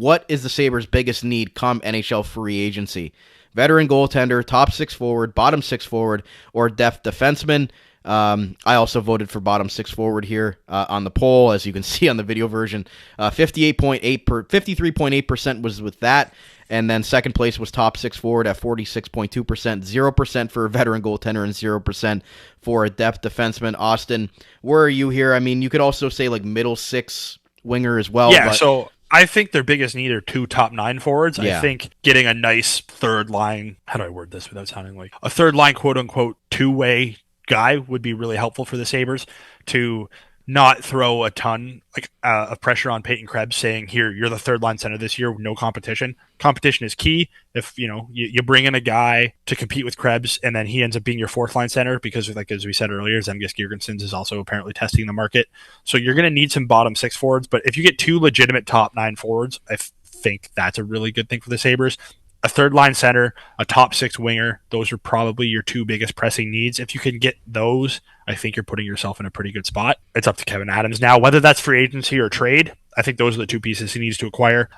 what is the Sabres' biggest need come NHL free agency? Veteran goaltender, top six forward, bottom six forward, or depth defenseman? I also voted for bottom six forward here on the poll, as you can see on the video version. 53.8% was with that. And then second place was top six forward at 46.2%, 0% for a veteran goaltender, and 0% for a depth defenseman. Austin, where are you here? I mean, you could also say like middle six winger as well. Yeah, so I think their biggest need are 2 top 9 forwards. Yeah. I think getting a nice third line, how do I word this without sounding like a third line, quote unquote, two-way guy would be really helpful for the Sabres to not throw a ton of pressure on Peyton Krebs saying, here, you're the third line center this year with no competition. Competition is key. If you bring in a guy to compete with Krebs and then he ends up being your fourth line center because, like as we said earlier, Zemgus Girgensons is also apparently testing the market. So you're going to need some bottom six forwards. But if you get 2 legitimate top 9 forwards, I think that's a really good thing for the Sabres. A third line center, a top 6 winger, those are probably your 2 biggest pressing needs. If you can get those, I think you're putting yourself in a pretty good spot. It's up to Kevyn Adams now, whether that's free agency or trade. I think those are the 2 pieces he needs to acquire.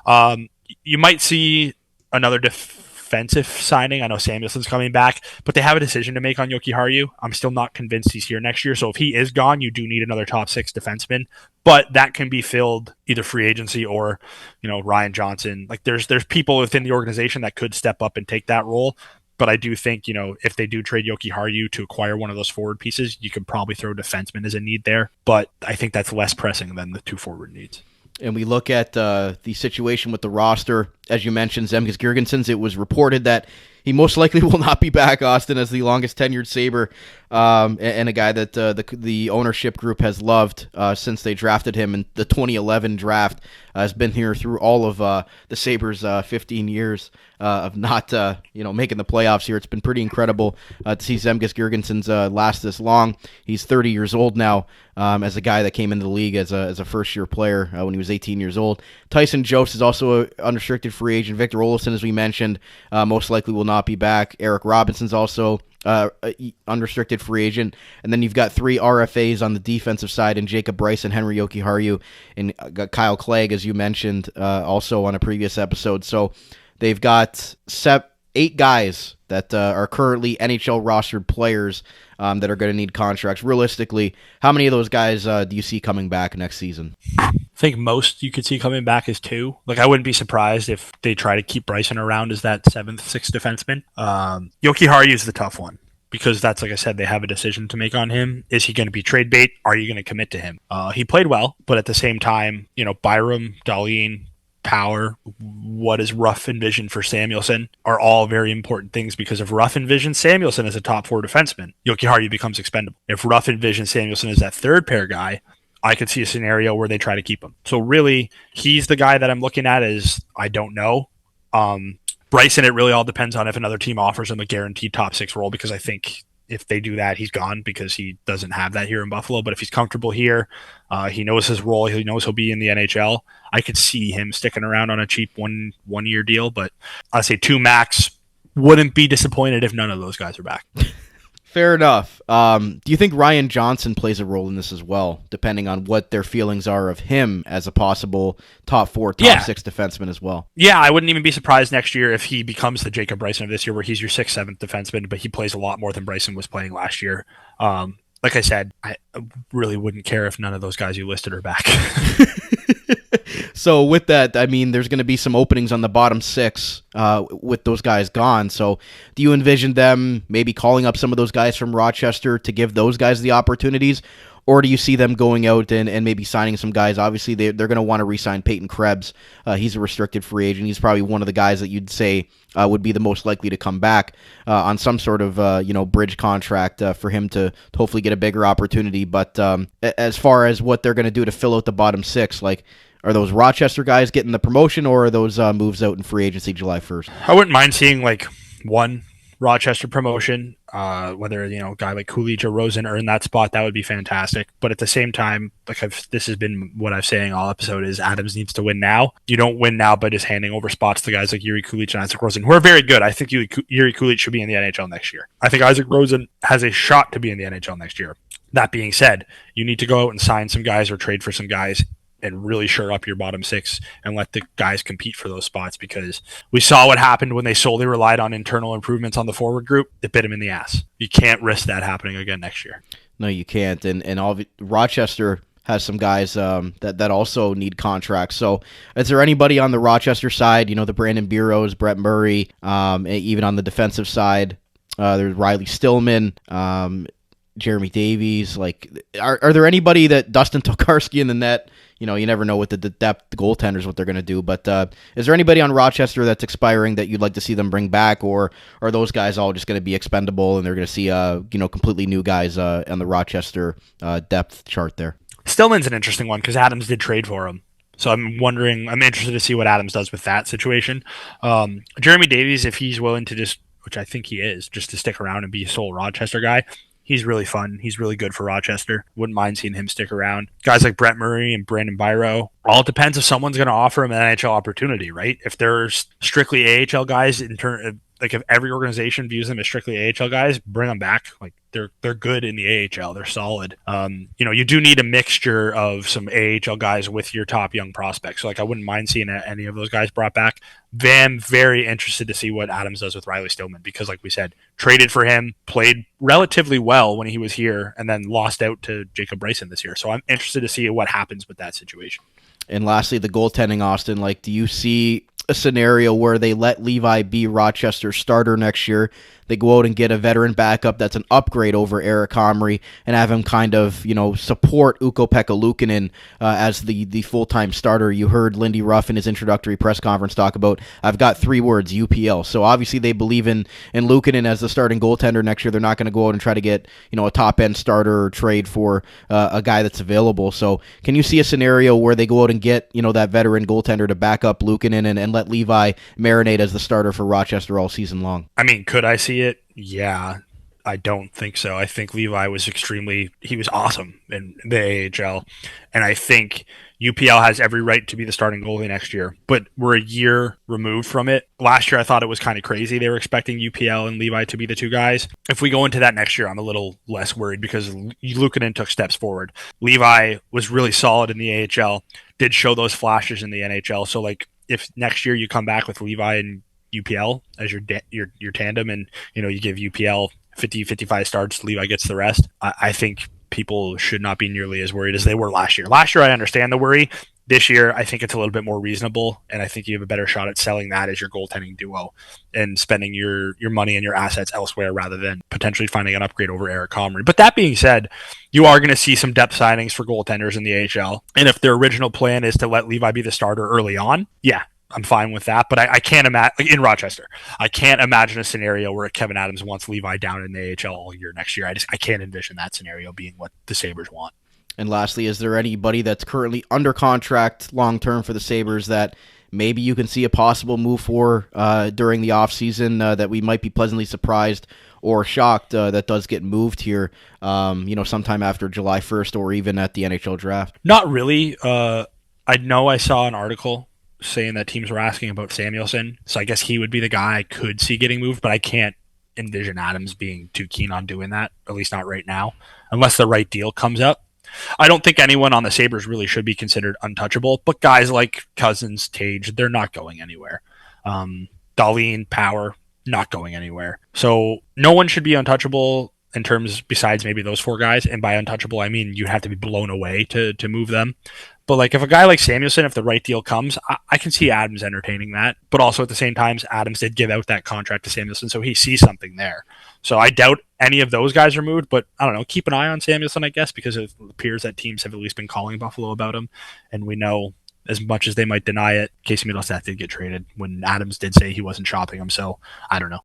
You might see another defensive signing. I know Samuelson's coming back, but they have a decision to make on Yoki Haru. I'm still not convinced he's here next year. So if he is gone, you do need another top 6 defenseman, but that can be filled either free agency or, Ryan Johnson. Like there's people within the organization that could step up and take that role. But I do think, if they do trade Yoki Haru to acquire one of those forward pieces, you could probably throw defenseman as a need there. But I think that's less pressing than the 2 forward needs. And we look at the situation with the roster. As you mentioned, Zemgus Girgensons, it was reported that he most likely will not be back, Austin, as the longest tenured Sabre, and a guy that the ownership group has loved since they drafted him in the 2011 draft. Has been here through all of the Sabres' 15 years of not making the playoffs here. It's been pretty incredible to see Zemgus Girgensons last this long. He's 30 years old now, as a guy that came into the league as a first-year player when he was 18 years old. Tyson Jost is also an unrestricted free agent. Victor Olofsson, as we mentioned, most likely will not be back. Eric Robinson's also unrestricted free agent. And then you've got 3 RFAs on the defensive side in Jacob Bryson, Henry Yoki Haru, and Kyle Clegg, as you mentioned, also on a previous episode. So they've got 8 guys that are currently NHL rostered players that are going to need contracts. Realistically, how many of those guys do you see coming back next season? I think most you could see coming back is 2. Like, I wouldn't be surprised if they try to keep Bryson around as that 7th, 6th defenseman. Yoki Haru is the tough one because that's, like I said, they have a decision to make on him. Is he going to be trade bait? Are you going to commit to him? He played well, but at the same time, Byram, Dahlin, Power, what is Ruff envisioned for Samuelsson are all very important things because if Ruff envisions Samuelsson as a top 4 defenseman, Yoki Haru becomes expendable. If Ruff envisions Samuelsson as that third pair guy, I could see a scenario where they try to keep him. So really, he's the guy that I'm looking at as I don't know. Bryson, it really all depends on if another team offers him a guaranteed top 6 role because I think if they do that, he's gone because he doesn't have that here in Buffalo. But if he's comfortable here, he knows his role, he knows he'll be in the NHL. I could see him sticking around on a cheap one-year deal, but I'd say 2 max. Wouldn't be disappointed if none of those guys are back. Fair enough. Do you think Ryan Johnson plays a role in this as well, depending on what their feelings are of him as a possible top 4, top 6 defenseman as well? Yeah, I wouldn't even be surprised next year if he becomes the Jacob Bryson of this year, where he's your 6th, 7th defenseman, but he plays a lot more than Bryson was playing last year. Like I said, I really wouldn't care if none of those guys you listed are back. So with that, I mean, there's going to be some openings on the bottom 6 with those guys gone. So do you envision them maybe calling up some of those guys from Rochester to give those guys the opportunities? Or do you see them going out and maybe signing some guys? Obviously, they're going to want to re-sign Peyton Krebs. He's a restricted free agent. He's probably one of the guys that you'd say would be the most likely to come back on some sort of bridge contract for him to hopefully get a bigger opportunity. But as far as what they're going to do to fill out the bottom 6, like, are those Rochester guys getting the promotion, or are those moves out in free agency July 1st? I wouldn't mind seeing like one Rochester promotion, whether a guy like Coolidge or Rosen earn that spot. That would be fantastic. But at the same time, this has been what I'm saying all episode is Adams needs to win now. You don't win now by just handing over spots to guys like Yuri Coolidge and Isaac Rosen, who are very good. I think Yuri Coolidge should be in the NHL next year. I think Isaac Rosen has a shot to be in the NHL next year. That being said, you need to go out and sign some guys or trade for some guys and really shore up your bottom six and let the guys compete for those spots, because we saw what happened when they solely relied on internal improvements on the forward group. It bit them in the ass. You can't risk that happening again next year. No, you can't. And all Rochester has some guys that also need contracts. So, is there anybody on the Rochester side? The Brandon Bureaus, Brett Murray, even on the defensive side, there's Riley Stillman, Jeremy Davies. Like, are there anybody that Dustin Tokarski in the net? You never know with the depth, the goaltenders, what they're going to do. But is there anybody on Rochester that's expiring that you'd like to see them bring back, or are those guys all just going to be expendable and they're going to see completely new guys on the Rochester depth chart there? Stillman's an interesting one because Adams did trade for him. So I'm interested to see what Adams does with that situation. Jeremy Davies, if he's willing to just, which I think he is, just to stick around and be a sole Rochester guy, he's really fun. He's really good for Rochester. Wouldn't mind seeing him stick around. Guys like Brett Murray and Brandon Byro, all depends if someone's going to offer him an NHL opportunity, right? If there's strictly AHL guys like if every organization views them as strictly AHL guys, bring them back. Like they're good in the AHL. They're solid. You do need a mixture of some AHL guys with your top young prospects. So like I wouldn't mind seeing any of those guys brought back. I'm very interested to see what Adams does with Riley Stillman, because like we said, traded for him, played relatively well when he was here, and then lost out to Jacob Bryson this year. So I'm interested to see what happens with that situation. And lastly, the goaltending, Austin. Like, do you see a scenario where they let Levi be Rochester's starter next year? They go out and get a veteran backup that's an upgrade over Eric Comrie and have him kind of, support Ukko-Pekka Luukkonen as the full-time starter. You heard Lindy Ruff in his introductory press conference talk about, I've got 3 words, UPL. So obviously they believe in Luukkonen as the starting goaltender next year. They're not going to go out and try to get, a top-end starter or trade for a guy that's available. So can you see a scenario where they go out and get, that veteran goaltender to back up Luukkonen and let Levi marinate as the starter for Rochester all season long? I mean, could I see it? Yeah. I don't think so. I think Levi was he was awesome in the AHL. And I think UPL has every right to be the starting goalie next year, but we're a year removed from it. Last year, I thought it was kind of crazy. They were expecting UPL and Levi to be the 2 guys. If we go into that next year, I'm a little less worried because Luukkonen took steps forward. Levi was really solid in the AHL, did show those flashes in the NHL. So like if next year you come back with Levi and UPL as your tandem, and you give UPL 50-55 starts, Levi gets the rest, I think people should not be nearly as worried as they were last year. Last year I understand the worry. This year I think it's a little bit more reasonable, and I think you have a better shot at selling that as your goaltending duo and spending your money and your assets elsewhere rather than potentially finding an upgrade over Eric Comrie. But that being said, you are going to see some depth signings for goaltenders in the AHL, and if their original plan is to let Levi be the starter early on, yeah, I'm fine with that, but I can't imagine in Rochester. I can't imagine a scenario where Kevin Adams wants Levi down in the AHL all year next year. I can't envision that scenario being what the Sabres want. And lastly, is there anybody that's currently under contract long term for the Sabres that maybe you can see a possible move for during the offseason that we might be pleasantly surprised or shocked that does get moved here, sometime after July 1st or even at the NHL draft? Not really. I know I saw an article saying that teams were asking about Samuelsson, so I guess he would be the guy I could see getting moved, but I can't envision Adams being too keen on doing that, at least not right now, unless the right deal comes up. I don't think anyone on the Sabres really should be considered untouchable, but guys like Cousins, Tage, they're not going anywhere. Dahlin, Power, not going anywhere. So no one should be untouchable in terms besides maybe those 4 guys, and by untouchable I mean you have to be blown away to move them. But like if a guy like Samuelsson, if the right deal comes, I can see Adams entertaining that. But also at the same time, Adams did give out that contract to Samuelsson, so he sees something there. So I doubt any of those guys are moved, but I don't know. Keep an eye on Samuelsson, I guess, because it appears that teams have at least been calling Buffalo about him. And we know, as much as they might deny it, Casey Middlestat did get traded when Adams did say he wasn't shopping him. So I don't know.